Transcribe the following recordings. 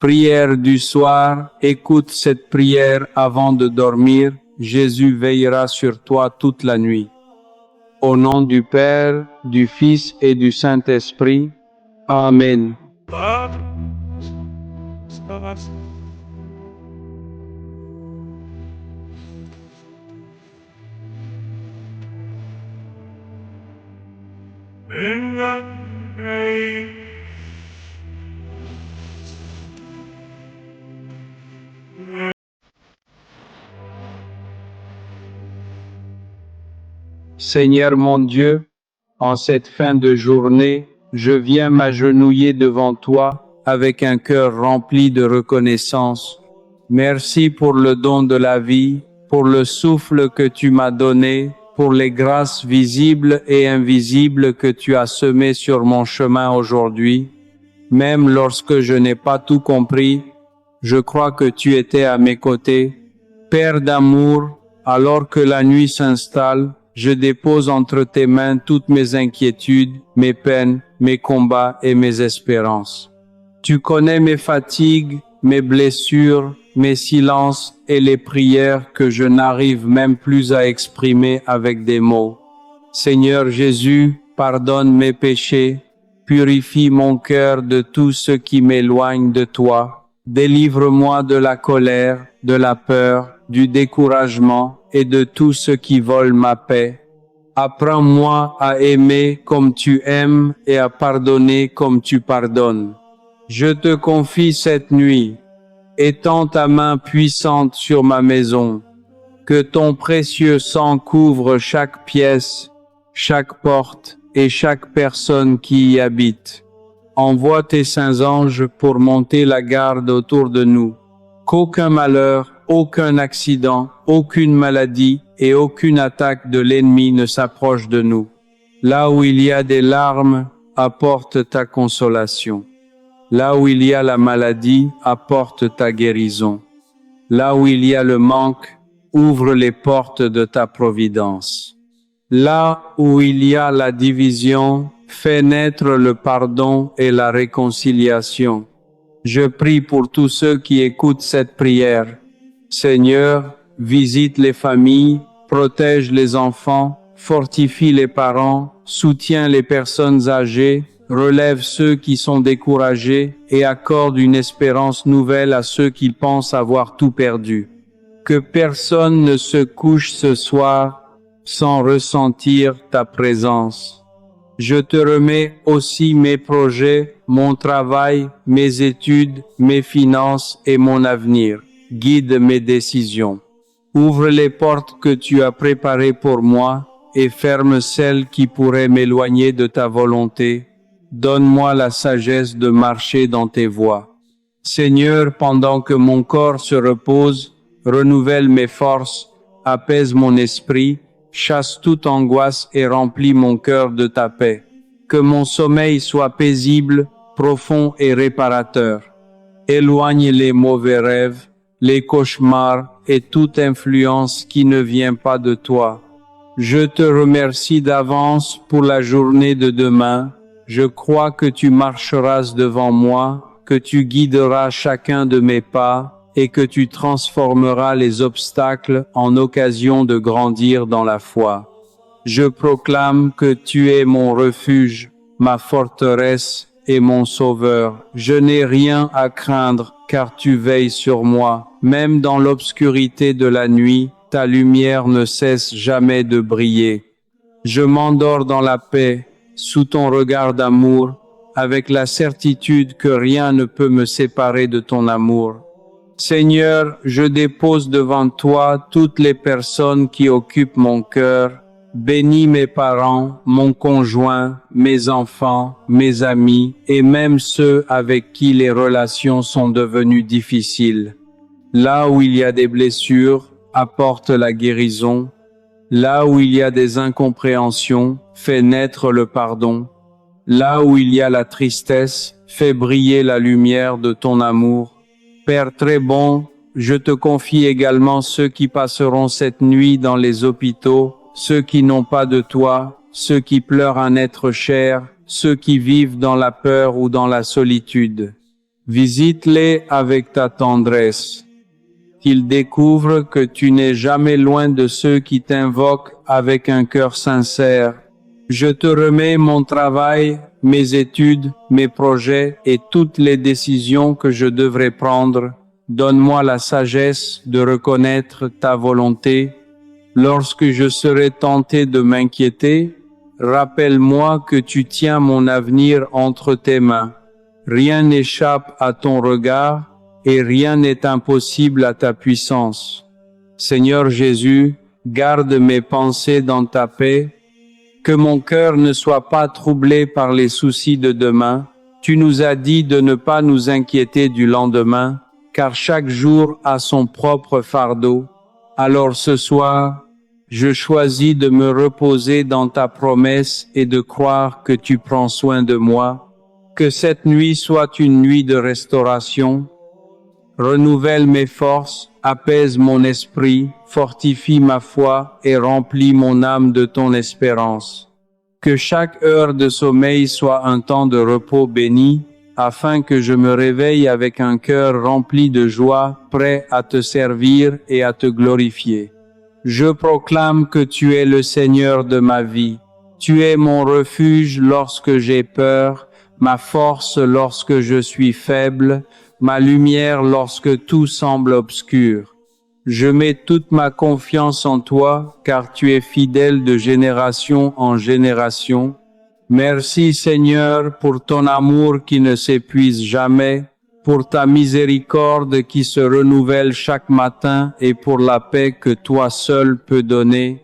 Prière du soir, écoute cette prière avant de dormir, Jésus veillera sur toi toute la nuit. Au nom du Père, du Fils et du Saint-Esprit. Amen. Seigneur mon Dieu, en cette fin de journée, je viens m'agenouiller devant toi avec un cœur rempli de reconnaissance. Merci pour le don de la vie, pour le souffle que tu m'as donné, pour les grâces visibles et invisibles que tu as semées sur mon chemin aujourd'hui. Même lorsque je n'ai pas tout compris, je crois que tu étais à mes côtés. Père d'amour, alors que la nuit s'installe, je dépose entre tes mains toutes mes inquiétudes, mes peines, mes combats et mes espérances. Tu connais mes fatigues, mes blessures, mes silences et les prières que je n'arrive même plus à exprimer avec des mots. Seigneur Jésus, pardonne mes péchés, purifie mon cœur de tout ce qui m'éloigne de toi. Délivre-moi de la colère, de la peur, du découragement et de tout ce qui vole ma paix. Apprends-moi à aimer comme tu aimes et à pardonner comme tu pardonnes. Je te confie cette nuit. Étends ta main puissante sur ma maison. Que ton précieux sang couvre chaque pièce, chaque porte et chaque personne qui y habite. Envoie tes saints anges pour monter la garde autour de nous. Qu'aucun malheur, aucun accident, aucune maladie et aucune attaque de l'ennemi ne s'approche de nous. Là où il y a des larmes, apporte ta consolation. Là où il y a la maladie, apporte ta guérison. Là où il y a le manque, ouvre les portes de ta providence. Là où il y a la division, fais naître le pardon et la réconciliation. Je prie pour tous ceux qui écoutent cette prière. Seigneur, visite les familles, protège les enfants, fortifie les parents, soutiens les personnes âgées, relève ceux qui sont découragés et accorde une espérance nouvelle à ceux qui pensent avoir tout perdu. Que personne ne se couche ce soir sans ressentir ta présence. Je te remets aussi mes projets, mon travail, mes études, mes finances et mon avenir. Guide mes décisions. Ouvre les portes que tu as préparées pour moi et ferme celles qui pourraient m'éloigner de ta volonté. Donne-moi la sagesse de marcher dans tes voies. Seigneur, pendant que mon corps se repose, renouvelle mes forces, apaise mon esprit, chasse toute angoisse et remplis mon cœur de ta paix. Que mon sommeil soit paisible, profond et réparateur. Éloigne les mauvais rêves, les cauchemars et toute influence qui ne vient pas de toi. Je te remercie d'avance pour la journée de demain. Je crois que tu marcheras devant moi, que tu guideras chacun de mes pas, et que tu transformeras les obstacles en occasion de grandir dans la foi. Je proclame que tu es mon refuge, ma forteresse et mon sauveur. Je n'ai rien à craindre, car tu veilles sur moi. Même dans l'obscurité de la nuit, ta lumière ne cesse jamais de briller. Je m'endors dans la paix, sous ton regard d'amour, avec la certitude que rien ne peut me séparer de ton amour. Seigneur, je dépose devant toi toutes les personnes qui occupent mon cœur. Bénis mes parents, mon conjoint, mes enfants, mes amis et même ceux avec qui les relations sont devenues difficiles. Là où il y a des blessures, apporte la guérison. Là où il y a des incompréhensions, fais naître le pardon. Là où il y a la tristesse, fais briller la lumière de ton amour. Père très bon, je te confie également ceux qui passeront cette nuit dans les hôpitaux, ceux qui n'ont pas de toi, ceux qui pleurent un être cher, ceux qui vivent dans la peur ou dans la solitude. Visite-les avec ta tendresse. Qu'ils découvrent que tu n'es jamais loin de ceux qui t'invoquent avec un cœur sincère. Je te remets mon travail, mes études, mes projets et toutes les décisions que je devrais prendre. Donne-moi la sagesse de reconnaître ta volonté. Lorsque je serai tenté de m'inquiéter, rappelle-moi que tu tiens mon avenir entre tes mains. Rien n'échappe à ton regard et rien n'est impossible à ta puissance. Seigneur Jésus, garde mes pensées dans ta paix. Que mon cœur ne soit pas troublé par les soucis de demain. Tu nous as dit de ne pas nous inquiéter du lendemain, car chaque jour a son propre fardeau. Alors ce soir, je choisis de me reposer dans ta promesse et de croire que tu prends soin de moi. Que cette nuit soit une nuit de restauration. Renouvelle mes forces, apaise mon esprit, fortifie ma foi et remplis mon âme de ton espérance. Que chaque heure de sommeil soit un temps de repos béni, afin que je me réveille avec un cœur rempli de joie, prêt à te servir et à te glorifier. Je proclame que tu es le Seigneur de ma vie. Tu es mon refuge lorsque j'ai peur, ma force lorsque je suis faible, ma lumière lorsque tout semble obscur. Je mets toute ma confiance en toi, car tu es fidèle de génération en génération. Merci Seigneur pour ton amour qui ne s'épuise jamais, pour ta miséricorde qui se renouvelle chaque matin et pour la paix que toi seul peux donner.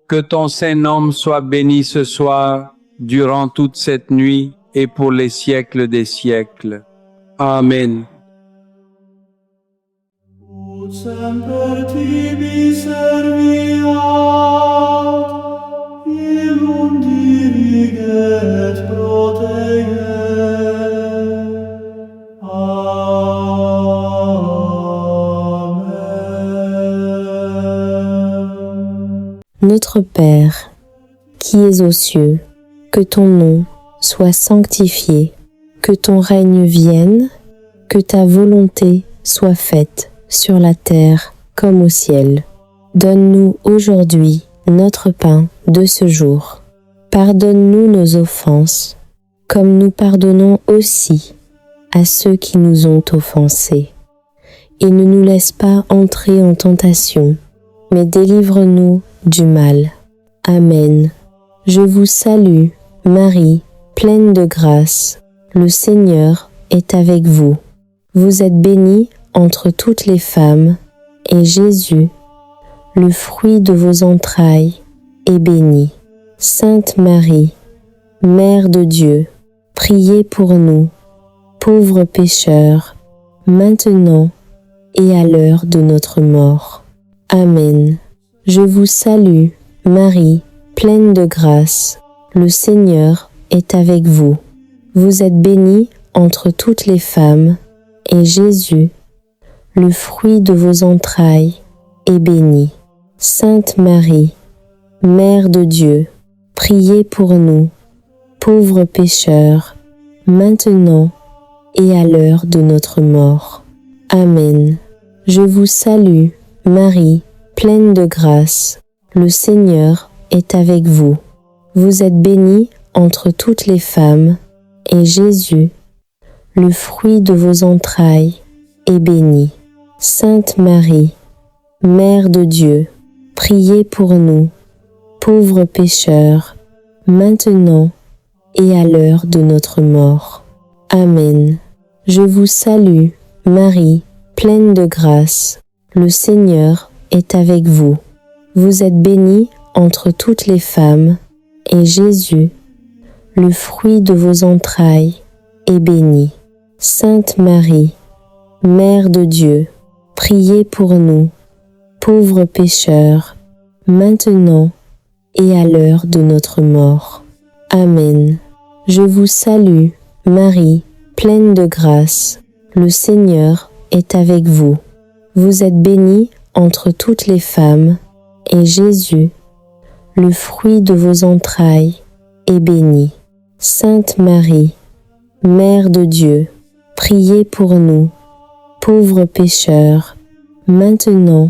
Que ton Saint-Nom soit béni ce soir, durant toute cette nuit et pour les siècles des siècles. Amen. Ut semper tibi serviat, illum dirige et protege. Amen. Notre Père, qui es aux cieux, que ton nom soit sanctifié, que ton règne vienne, que ta volonté soit faite sur la terre comme au ciel. Donne-nous aujourd'hui notre pain de ce jour. Pardonne-nous nos offenses, comme nous pardonnons aussi à ceux qui nous ont offensés. Et ne nous laisse pas entrer en tentation, mais délivre-nous du mal. Amen. Je vous salue, Marie, pleine de grâce. Le Seigneur est avec vous. Vous êtes bénie entre toutes les femmes, et Jésus, le fruit de vos entrailles, est béni. Sainte Marie, Mère de Dieu, priez pour nous, pauvres pécheurs, maintenant et à l'heure de notre mort. Amen. Je vous salue, Marie, pleine de grâce. Le Seigneur est avec vous. Vous êtes bénie entre toutes les femmes, et Jésus, le fruit de vos entrailles, est béni. Sainte Marie, Mère de Dieu, priez pour nous, pauvres pécheurs, maintenant et à l'heure de notre mort. Amen. Je vous salue, Marie, pleine de grâce. Le Seigneur est avec vous. Vous êtes bénie entre toutes les femmes, et Jésus, le fruit de vos entrailles, est béni. Sainte Marie, Mère de Dieu, priez pour nous, pauvres pécheurs, maintenant et à l'heure de notre mort. Amen. Je vous salue, Marie, pleine de grâce. Le Seigneur est avec vous. Vous êtes bénie entre toutes les femmes, et Jésus, le fruit de vos entrailles, est béni. Sainte Marie, Mère de Dieu, priez pour nous, pauvres pécheurs, maintenant et à l'heure de notre mort. Amen. Je vous salue, Marie, pleine de grâce. Le Seigneur est avec vous. Vous êtes bénie entre toutes les femmes, et Jésus, le fruit de vos entrailles, est béni. Sainte Marie, Mère de Dieu, priez pour nous, pauvres pécheurs, maintenant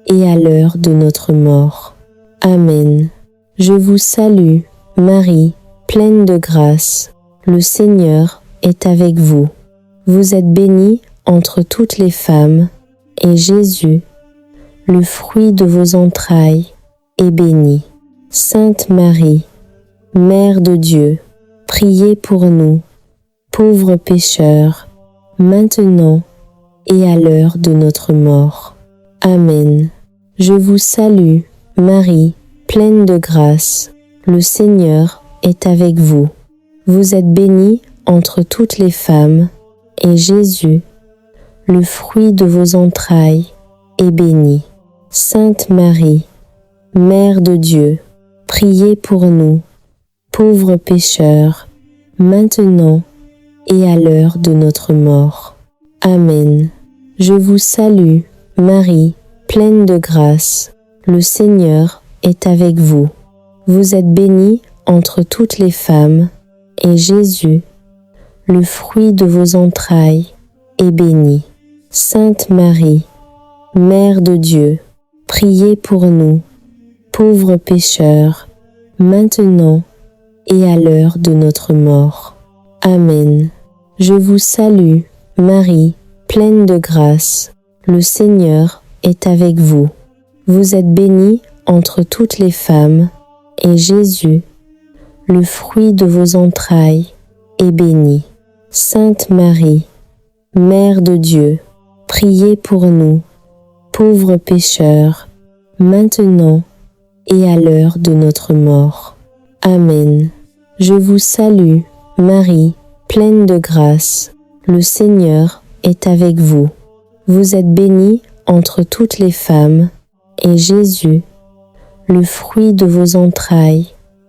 et à l'heure de notre mort. Amen. Je vous salue, Marie, pleine de grâce. Le Seigneur est avec vous. Vous êtes bénie entre toutes les femmes, et Jésus, le fruit de vos entrailles, est béni. Sainte Marie, Mère de Dieu, priez pour nous, pauvres pécheurs, maintenant et à l'heure de notre mort. Amen. Je vous salue, Marie, pleine de grâce. Le Seigneur est avec vous. Vous êtes bénie entre toutes les femmes, et Jésus, le fruit de vos entrailles, est béni. Sainte Marie, Mère de Dieu, priez pour nous, pauvres pécheurs, maintenant et à l'heure de notre mort. Amen. Je vous salue, Marie, pleine de grâce. Le Seigneur est avec vous. Vous êtes bénie entre toutes les femmes, et Jésus, le fruit de vos entrailles, est béni. Sainte Marie, Mère de Dieu, priez pour nous, pauvres pécheurs, maintenant et à l'heure de notre mort. Amen. Je vous salue, Marie, pleine de grâce. Le Seigneur est avec vous. Vous êtes bénie entre toutes les femmes, et Jésus, le fruit de vos entrailles, est béni. Sainte Marie, Mère de Dieu, priez pour nous, pauvres pécheurs, maintenant et à l'heure de notre mort. Amen. Je vous salue, Marie, pleine de grâce. Le Seigneur est avec vous. Vous êtes bénie entre toutes les femmes, et Jésus, le fruit de vos entrailles,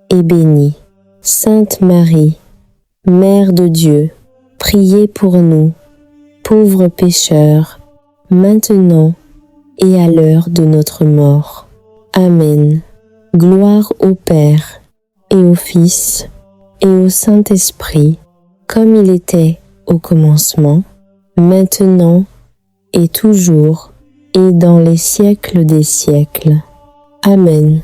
est béni. Sainte Marie, Mère de Dieu, priez pour nous, pauvres pécheurs, maintenant et à l'heure de notre mort. Amen. Gloire au Père, et au Fils, et au Saint-Esprit, comme il était au commencement, maintenant et toujours, et dans les siècles des siècles. Amen.